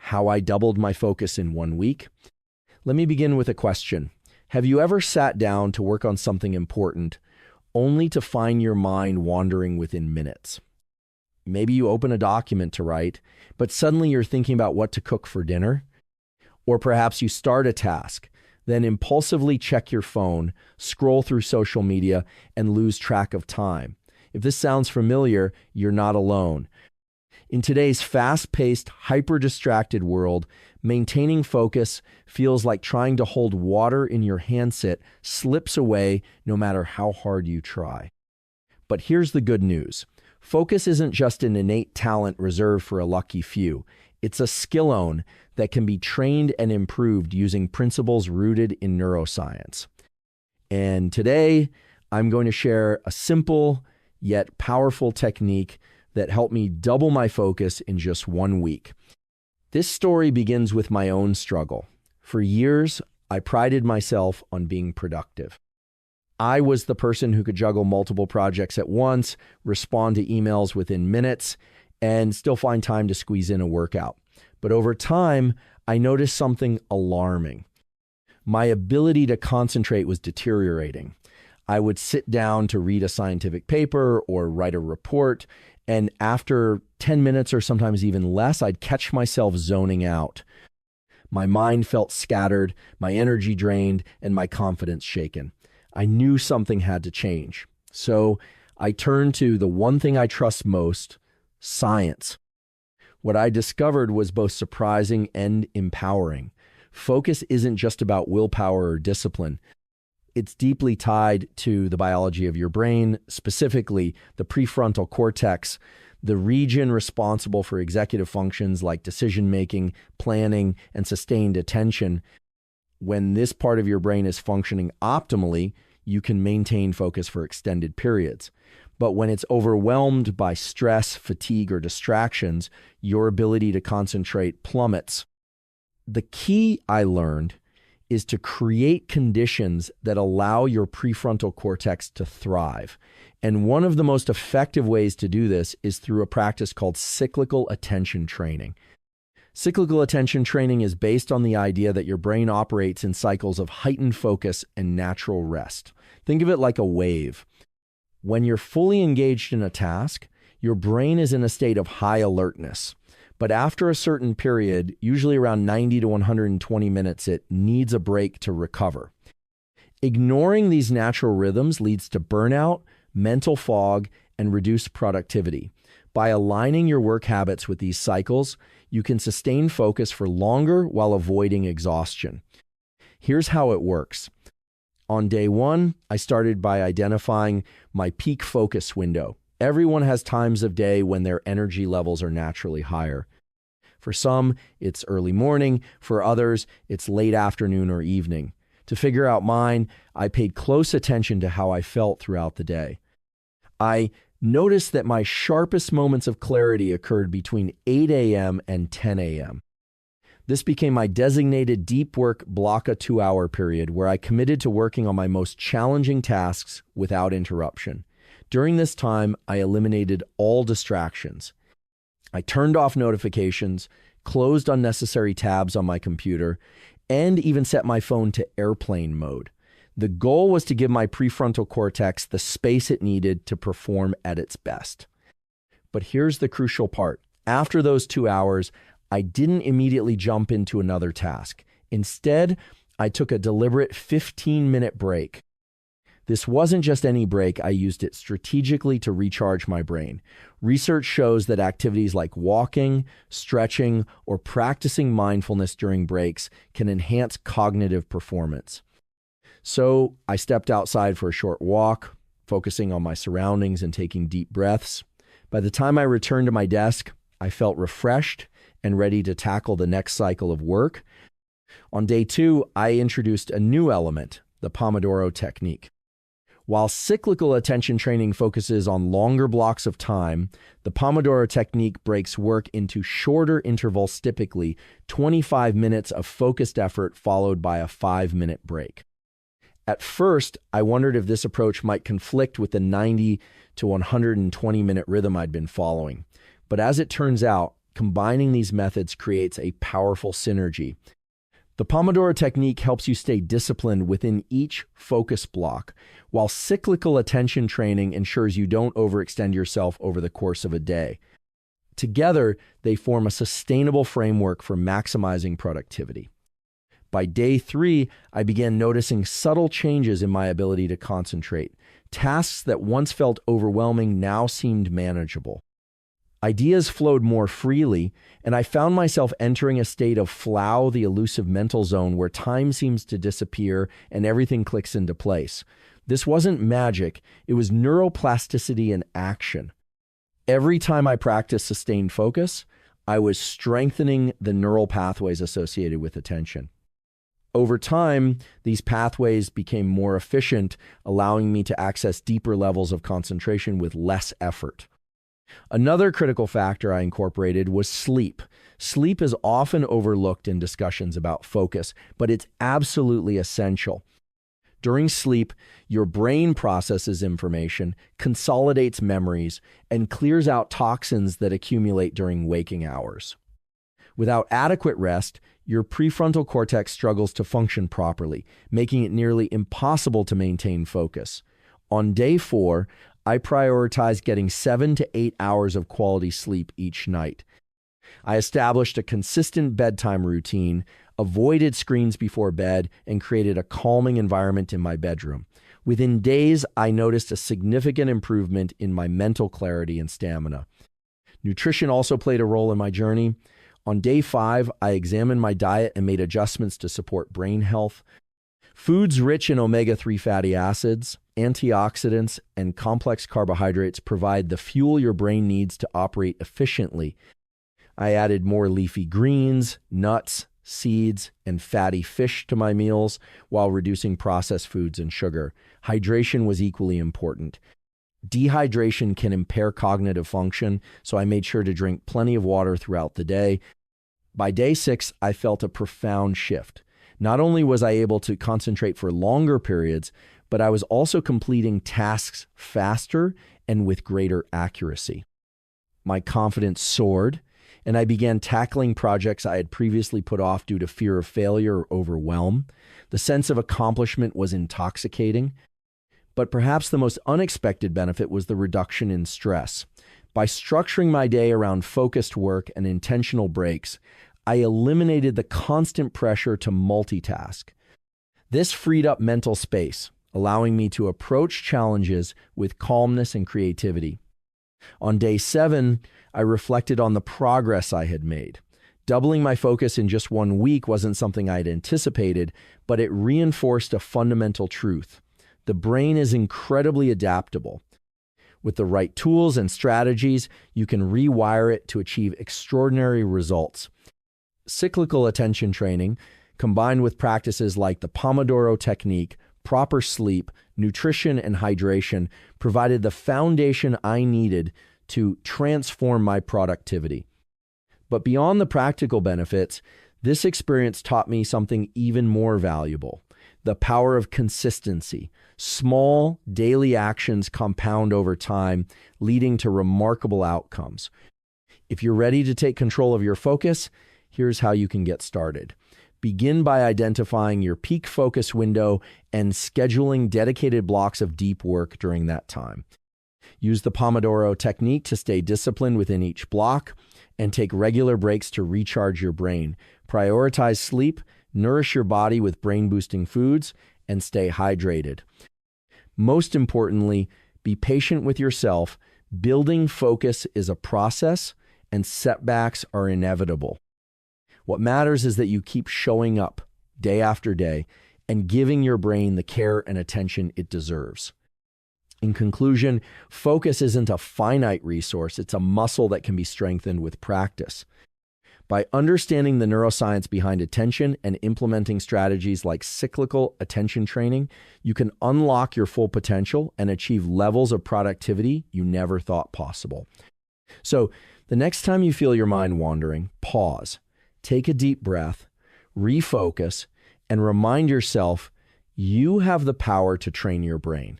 how I doubled my focus in 1 week. Let me begin with a question. Have you ever sat down to work on something important only to find your mind wandering within minutes? Maybe you open a document to write, but suddenly you're thinking about what to cook for dinner. Or perhaps you start a task, then impulsively check your phone, scroll through social media, and lose track of time. If this sounds familiar, you're not alone. In today's fast-paced, hyper-distracted world, maintaining focus feels like trying to hold water in your handset slips away no matter how hard you try. But here's the good news. Focus isn't just an innate talent reserved for a lucky few. It's a skill that can be trained and improved using principles rooted in neuroscience. And today, I'm going to share a simple yet powerful technique that helped me double my focus in just 1 week. This story begins with my own struggle. For years, I prided myself on being productive. I was the person who could juggle multiple projects at once, respond to emails within minutes, and still find time to squeeze in a workout. But over time, I noticed something alarming. My ability to concentrate was deteriorating. I would sit down to read a scientific paper or write a report, and after 10 minutes or sometimes even less, I'd catch myself zoning out. My mind felt scattered, my energy drained, and my confidence shaken. I knew something had to change. So I turned to the one thing I trust most, science. What I discovered was both surprising and empowering. Focus isn't just about willpower or discipline. It's deeply tied to the biology of your brain, specifically the prefrontal cortex, the region responsible for executive functions like decision-making, planning, and sustained attention. When this part of your brain is functioning optimally, you can maintain focus for extended periods. But when it's overwhelmed by stress, fatigue, or distractions, your ability to concentrate plummets. The key, I learned, is to create conditions that allow your prefrontal cortex to thrive. And one of the most effective ways to do this is through a practice called cyclical attention training. Cyclical attention training is based on the idea that your brain operates in cycles of heightened focus and natural rest. Think of it like a wave. When you're fully engaged in a task, your brain is in a state of high alertness. But after a certain period, usually around 90 to 120 minutes, it needs a break to recover. Ignoring these natural rhythms leads to burnout, mental fog, and reduced productivity. By aligning your work habits with these cycles, you can sustain focus for longer while avoiding exhaustion. Here's how it works. On day 1, I started by identifying my peak focus window. Everyone has times of day when their energy levels are naturally higher. For some, it's early morning. For others, it's late afternoon or evening. To figure out mine, I paid close attention to how I felt throughout the day. I noticed that my sharpest moments of clarity occurred between 8 a.m. and 10 a.m. This became my designated deep work block a 2-hour period where I committed to working on my most challenging tasks without interruption. During this time, I eliminated all distractions. I turned off notifications, closed unnecessary tabs on my computer, and even set my phone to airplane mode. The goal was to give my prefrontal cortex the space it needed to perform at its best. But here's the crucial part. After those 2 hours, I didn't immediately jump into another task. Instead, I took a deliberate 15-minute break. This wasn't just any break, I used it strategically to recharge my brain. Research shows that activities like walking, stretching, or practicing mindfulness during breaks can enhance cognitive performance. So I stepped outside for a short walk, focusing on my surroundings and taking deep breaths. By the time I returned to my desk, I felt refreshed and ready to tackle the next cycle of work. On day 2, I introduced a new element, the Pomodoro Technique. While cyclical attention training focuses on longer blocks of time, the Pomodoro Technique breaks work into shorter intervals, typically 25 minutes of focused effort followed by a 5-minute break. At first, I wondered if this approach might conflict with the 90 to 120-minute rhythm I'd been following. But as it turns out, Combining these methods creates a powerful synergy. The Pomodoro Technique helps you stay disciplined within each focus block, while cyclical attention training ensures you don't overextend yourself over the course of a day. Together, they form a sustainable framework for maximizing productivity. By day 3, I began noticing subtle changes in my ability to concentrate. Tasks that once felt overwhelming now seemed manageable. Ideas flowed more freely, and I found myself entering a state of flow, the elusive mental zone where time seems to disappear and everything clicks into place. This wasn't magic, it was neuroplasticity in action. Every time I practiced sustained focus, I was strengthening the neural pathways associated with attention. Over time, these pathways became more efficient, allowing me to access deeper levels of concentration with less effort. Another critical factor I incorporated was sleep. Sleep is often overlooked in discussions about focus, but it's absolutely essential. During sleep, your brain processes information, consolidates memories, and clears out toxins that accumulate during waking hours. Without adequate rest, your prefrontal cortex struggles to function properly, making it nearly impossible to maintain focus. On day 4, I prioritized getting 7 to 8 hours of quality sleep each night. I established a consistent bedtime routine, avoided screens before bed, and created a calming environment in my bedroom. Within days, I noticed a significant improvement in my mental clarity and stamina. Nutrition also played a role in my journey. On day 5, I examined my diet and made adjustments to support brain health. Foods rich in omega-3 fatty acids, antioxidants, and complex carbohydrates provide the fuel your brain needs to operate efficiently. I added more leafy greens, nuts, seeds, and fatty fish to my meals while reducing processed foods and sugar. Hydration was equally important. Dehydration can impair cognitive function, so I made sure to drink plenty of water throughout the day. By day 6, I felt a profound shift. Not only was I able to concentrate for longer periods, but I was also completing tasks faster and with greater accuracy. My confidence soared, and I began tackling projects I had previously put off due to fear of failure or overwhelm. The sense of accomplishment was intoxicating, but perhaps the most unexpected benefit was the reduction in stress. By structuring my day around focused work and intentional breaks, I eliminated the constant pressure to multitask. This freed up mental space, allowing me to approach challenges with calmness and creativity. On day 7, I reflected on the progress I had made. Doubling my focus in just 1 week wasn't something I had anticipated, but it reinforced a fundamental truth. The brain is incredibly adaptable. With the right tools and strategies, you can rewire it to achieve extraordinary results. Cyclical attention training, combined with practices like the Pomodoro Technique, proper sleep, nutrition, and hydration, provided the foundation I needed to transform my productivity. But beyond the practical benefits, this experience taught me something even more valuable: the power of consistency. Small, daily actions compound over time, leading to remarkable outcomes. If you're ready to take control of your focus, here's how you can get started. Begin by identifying your peak focus window and scheduling dedicated blocks of deep work during that time. Use the Pomodoro Technique to stay disciplined within each block and take regular breaks to recharge your brain. Prioritize sleep, nourish your body with brain-boosting foods, and stay hydrated. Most importantly, be patient with yourself. Building focus is a process, and setbacks are inevitable. What matters is that you keep showing up day after day and giving your brain the care and attention it deserves. In conclusion, focus isn't a finite resource, it's a muscle that can be strengthened with practice. By understanding the neuroscience behind attention and implementing strategies like cyclical attention training, you can unlock your full potential and achieve levels of productivity you never thought possible. So, the next time you feel your mind wandering, pause. Take a deep breath, refocus, and remind yourself you have the power to train your brain.